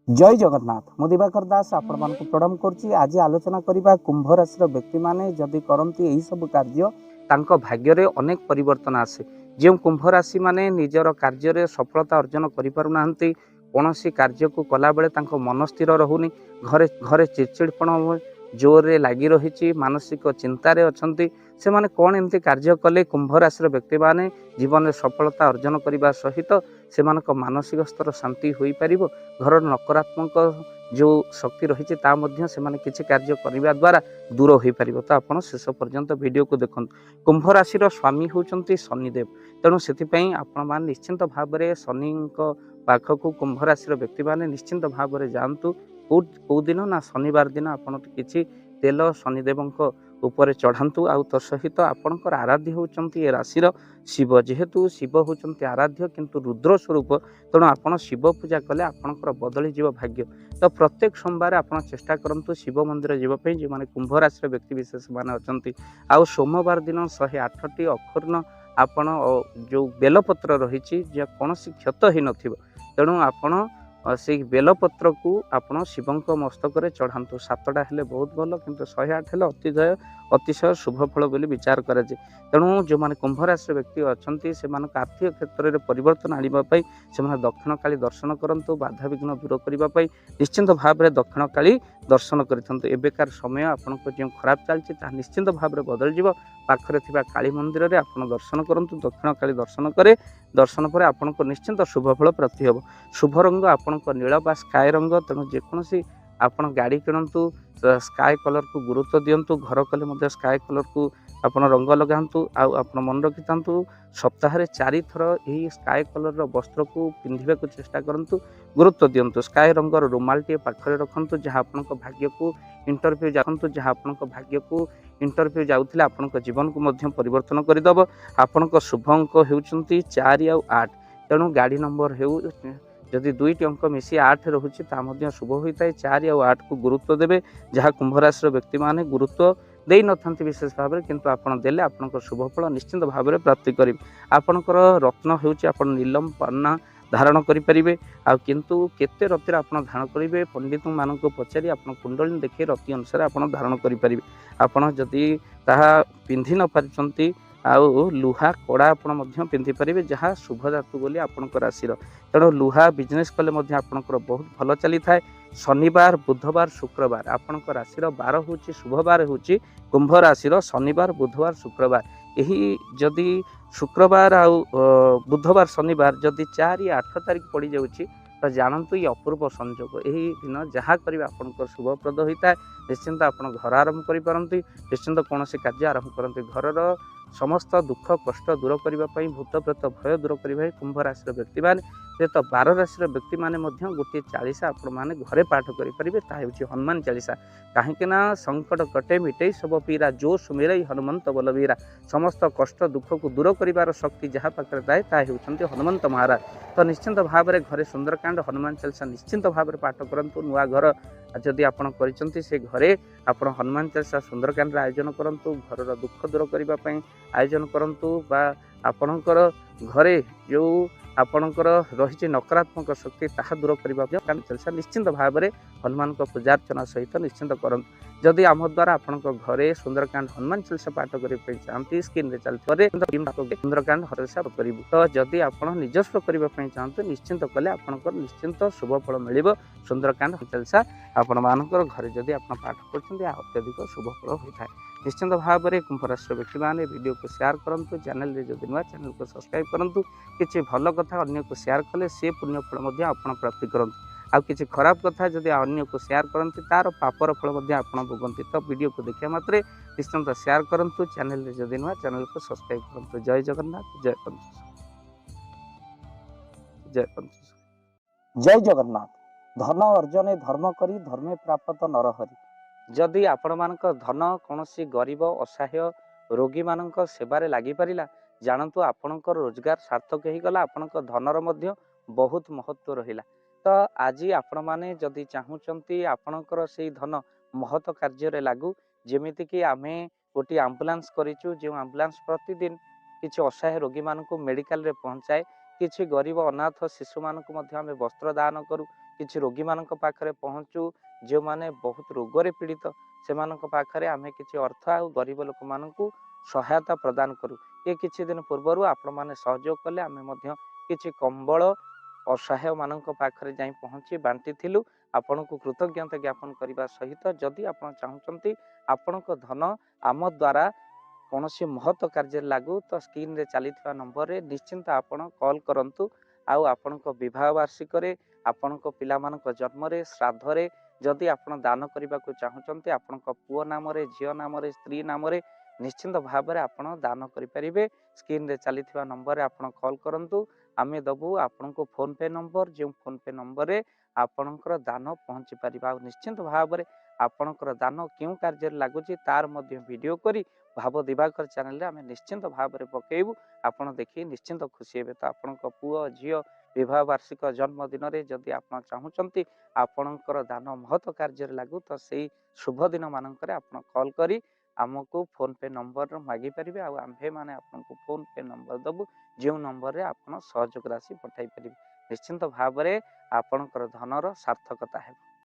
जय जगन्नाथ मु दिवाकर दास आपण मानक प्रणाम करुच्ची। आज आलोचना करबा कुंभ राशि व्यक्ति माने जदि करती यही सब कार्य तांको भाग्य रे अनेक परिवर्तन आसे। जो कुंभ राशि माने निजर कार्य रे सफलता अर्जन करि पारु नाहंती, कोनोसी कार्य को कला बेले तांको मन स्थिर रहुनी, घरे घरे चिड़चिड़पण जोर रे लागी रही, मानसिक चिंतार अछंती। से माने कौन एमती कार्य कले कुंभ राशि व्यक्ति माने जीवन में सफलता अर्जन करने सहित से मानसिक स्तर शांति हो पार, घर नकारात्मक जो शक्ति रही से किसी कार्य करने द्वारा दूर हो पार। तो आप शेष पर्यंत वीडियो को देखो। कुंभ राशि स्वामी होउचंती शनिदेव, तेणु से आपण मान निश्चिंत भाव में शनि पाखक कुंभ राशि व्यक्ति माने निश्चिंत भाव में जातु। कौ दिन ना शनिवार दिन आपन किसी तेल शनिदेव उपरे चढ़ातु। आउ तो सहित आपणकर आराध्य होउचंती ए राशि शिव, जेहेतु शिव होउचंती आराध्य किंतु रुद्र स्वरूप, तेणु आपण शिव पूजा कले आपणकर बदली जीव भाग्य। तो प्रत्येक सोमवार आप चेष्टा करूँ शिव मंदिर जावाई, जो मैंने कुंभ राशि व्यक्ति विशेष मैंने अच्छा। आउ सोमवार दिन 108टी अखूर्ण आपण जो बेलपत्र रही कौन क्षत ही न, तेणु आपण से बेलपत्र को आपण शिवंक मस्तक चढ़ातु। 7टा हेले बहुत भल, किंतु 108 हेले अतिशय शुभ फल बोली विचार कराए। तेणु जो मैंने कुंभ राशि व्यक्ति अच्छा से आर्थिक क्षेत्र में परिवर्तन आने से दक्षिण काली दर्शन करूँ। बाधा विघ्न दूर करने निश्चिंत भाव में दक्षिण काली दर्शन करूँ। एबेकार समय आपन जो खराब चलती निश्चिंत भाव में बदल जाव। पाखरे थिबा काली मंदिर में आप दर्शन करूँ। दक्षिण काली दर्शन पर आपन को निश्चिंत शुभ फल प्राप्ति हो। शुभ रंग आपण नील बा स्काए रंग, तेणु जेकोसी आपण गाड़ी किणतु स्काए कलर को गुरुत्व दिंतु। घर कले स्काए कलर को आपण रंग लगातु। आप मन रखि था सप्ताह 4 थर यही स्काए कलर वस्त्र को पिंधा को चेष्टा करूँ। गुरुत्व दिंतु। स्काए रंगर रुमाल टे पाखरे रखु, जहाँ आपण भाग्य को इंटरव्यू जातु, जहाँ आपण भाग्य को इंटरव्यू जाऊे आपण जीवन को परिवर्तन करदेव। आपण शुभ अंक होती 4 और 8, तेणु गाड़ी नंबर हो जदि 2टी अंक मिसी 8 रोचे ता शुभ होता है। 4 और 8 को गुरुत्व देवे, जहाँ कुंभ राशि व्यक्ति माने गुरुत्व दे न था विशेष भाव में, किंतु आपड़ देले आपन शुभ फल निश्चिंत भाव में प्राप्ति करेंगे। आपणकर रत्न हो नीलम पन्ना धारण करेंगे। आ किंतु केते रतिर आप धारण करेंगे पंडित मान पचारि आप कुंडली देखिए रति अनुसार आप धारण करेंगे। आपड़ जदि ताहा पिंधि न पारिछंती आउ लुहा कड़ा आप पिंधि पारे, जहाँ शुभ धातु बोली आपणकर राशि। तेणु लुहा बिजनेस कले आपणकर बहुत भल चली था। शनिवार बुधवार शुक्रवार आपणकर राशि बार हूँ शुभ बार हूँ कुंभ राशि शनिवार बुधवार शुक्रवार। यही जदि शुक्रवार आउ बुधवार शनिवार जदि 4 या 8 तारीख पड़ जाऊँगी तो जानतु ये अपूर्व संयोग। यही दिन जहाँ करेंगे आपंकर शुभप्रद होता है। निश्चिंत आप घर आरंभ करपारती, निश्चिंत कौन कार्य आरंभ करते। घर समस्त दुख कष्ट दूर करने भूत प्रेत भय दूर करने कुंभ राशि व्यक्ति मैंने तो 12 राशि व्यक्ति मैंने गोटे 40 आपण मैंने घरे पाठ करेंगे। ताकि हनुमान चालीसा, कहीं संकट कटे मिटे सब पीरा, जो सुमेर हनुमंत बलवीरा। समस्त कष्ट दुख को दूर कर शक्ति जहाँ पाखे थाए ताकि हनुमंत महाराज। तो निश्चिंत भाव में घरे सुंदरकांड हनुमान चालीसा निश्चिंत भाव में पाठ करूँ। नुआ घर जदि आप से घरे आप हनुमान चालीसा सुंदरकांड आयोजन करूँ। घर दुख दूर करने आयोजन करूँ, बा आपणकर घरे जो आपणकर रही नकारात्मक शक्ति ताहा दूर करने चालीसा निश्चिंत भाव में हनुमान पूजा अर्चना सहित निश्चिंत करूँ। जदि आम द्वारा आपण घरे सुंदरकांड हनुमान चालीसा पाठ करने चाहती स्क्रीन चलते सुंदरकांड हरसा करूँ। तो जदि आप निजस्व करने चाहते निश्चिंत कले आपंकर निश्चिंत शुभ फल मिल। सुंदरकांड चालीसा आपण मानकर घरे जदि आप पाठ कर अत्यधिक शुभ फल होता है। निश्चिंत भाव में कुंभ राशि व्यक्ति मैंने वीडियो को शेयर करूँ। चैनल जदि नुआ चैनल को सब्सक्राइब करूँ। किसी भल कथा अन्य को शेयर कले से पुण्य फल आप प्राप्ति करूँ। आउ किसी खराब कथा जदि अन्य को शेयर करती तार पापर फल आप भोगती। तो वीडियो को देखा मात्रे निश्चिंत शेयर करूँ। चैनल जदि नुआ चैनल को सब्सक्राइब करूँ। जय जगन्नाथ, जय जय जय जगन्नाथ। धन अर्जने धर्म करी धर्मे प्राप्त नरहरि। जदि आपण मानक धन कौन गरीब असहाय रोगी मानक सेवारे लगी पारिला, जानतु आपणकर रोजगार सार्थक हो गला। आपणक धनर मध्य बहुत महत्व रहिला। तो आज आपण माने जदि चाहूचंती आपणकर से धन महत कार्य लागू, जेमिति कि आमे गोटे आम्बुलांस करिचु, जो आम्बुलांस प्रतिदिन किसी असहाय रोगी मानक मेडिकल रे पहुंचाए। किसी गरीब अनाथ शिशु मानक आमे वस्त्र दान करूँ। କିଛି ରୋଗୀମାନଙ୍କ ପାଖରେ ପହଞ୍ଚୁ, ଯେଉଁମାନେ ବହୁତ ରୋଗରେ ପୀଡ଼ିତ ସେମାନଙ୍କ ପାଖରେ ଆମେ କିଛି ଅର୍ଥ ଆଉ ଗରିବ ଲୋକମାନଙ୍କୁ ସହାୟତା ପ୍ରଦାନ କରୁ। ଏ କିଛି ଦିନ ପୂର୍ବରୁ ଆପଣମାନେ ସହଯୋଗ କଲେ, ଆମେ ମଧ୍ୟ କିଛି କମ୍ବଳ ଅସହାୟମାନଙ୍କ ପାଖରେ ଯାଇ ପହଞ୍ଚି ବାଣ୍ଟିଥିଲୁ। ଆପଣଙ୍କୁ କୃତଜ୍ଞତା ଜ୍ଞାପନ କରିବା ସହିତ ଯଦି ଆପଣ ଚାହୁଁଛନ୍ତି ଆପଣଙ୍କ ଧନ ଆମ ଦ୍ୱାରା କୌଣସି ମହତ କାର୍ଯ୍ୟରେ ଲାଗୁ, ତ ସ୍କ୍ରିନ୍ରେ ଚାଲିଥିବା ନମ୍ବରରେ ନିଶ୍ଚିନ୍ତ ଆପଣ କଲ୍ କରନ୍ତୁ। ଆଉ ଆପଣଙ୍କ ବିବାହ ବାର୍ଷିକରେ, ଆପଣଙ୍କ ପିଲାମାନଙ୍କ ଜନ୍ମରେ, ଶ୍ରାଦ୍ଧରେ ଯଦି ଆପଣ ଦାନ କରିବାକୁ ଚାହୁଁଛନ୍ତି, ଆପଣଙ୍କ ପୁଅ ନାମରେ, ଝିଅ ନାମରେ, ସ୍ତ୍ରୀ ନାମରେ ନିଶ୍ଚିନ୍ତ ଭାବରେ ଆପଣ ଦାନ କରିପାରିବେ। ସ୍କ୍ରିନ୍ରେ ଚାଲିଥିବା ନମ୍ବରରେ ଆପଣ କଲ୍ କରନ୍ତୁ, ଆମେ ଦେବୁ ଆପଣଙ୍କୁ ଫୋନ୍ ପେ ନମ୍ବର, ଯେଉଁ ଫୋନ୍ ପେ ନମ୍ବରରେ ଆପଣଙ୍କର ଦାନ ପହଞ୍ଚି ପାରିବ। ଆଉ ନିଶ୍ଚିନ୍ତ ଭାବରେ ଆପଣଙ୍କର ଦାନ କେଉଁ କାର୍ଯ୍ୟରେ ଲାଗୁଛି ତାର ମଧ୍ୟ ଭିଡ଼ିଓ କରି ଭାବ ଦିବାକର ଚ୍ୟାନେଲରେ ଆମେ ନିଶ୍ଚିନ୍ତ ଭାବରେ ପକାଇବୁ। ଆପଣ ଦେଖି ନିଶ୍ଚିନ୍ତ ଖୁସି ହେବେ। ତ ଆପଣଙ୍କ ପୁଅ ଝିଅ ବିବାହ ବାର୍ଷିକ ଜନ୍ମଦିନରେ ଯଦି ଆପଣ ଚାହୁଁଛନ୍ତି ଆପଣଙ୍କର ଦାନ ମହତ କାର୍ଯ୍ୟରେ ଲାଗୁ, ତ ସେଇ ଶୁଭ ଦିନ ମାନଙ୍କରେ ଆପଣ କଲ୍ କରି ଆମକୁ ଫୋନ୍ ପେ ନମ୍ବର ମାଗିପାରିବେ। ଆଉ ଆମ୍ଭେମାନେ ଆପଣଙ୍କୁ ଫୋନ୍ ପେ ନମ୍ବର ଦେବୁ, ଯେଉଁ ନମ୍ବରରେ ଆପଣ ସହଯୋଗ ରାଶି ପଠାଇ ପାରିବେ। ନିଶ୍ଚିନ୍ତ ଭାବରେ ଆପଣଙ୍କର ଧନର ସାର୍ଥକତା ହେବ।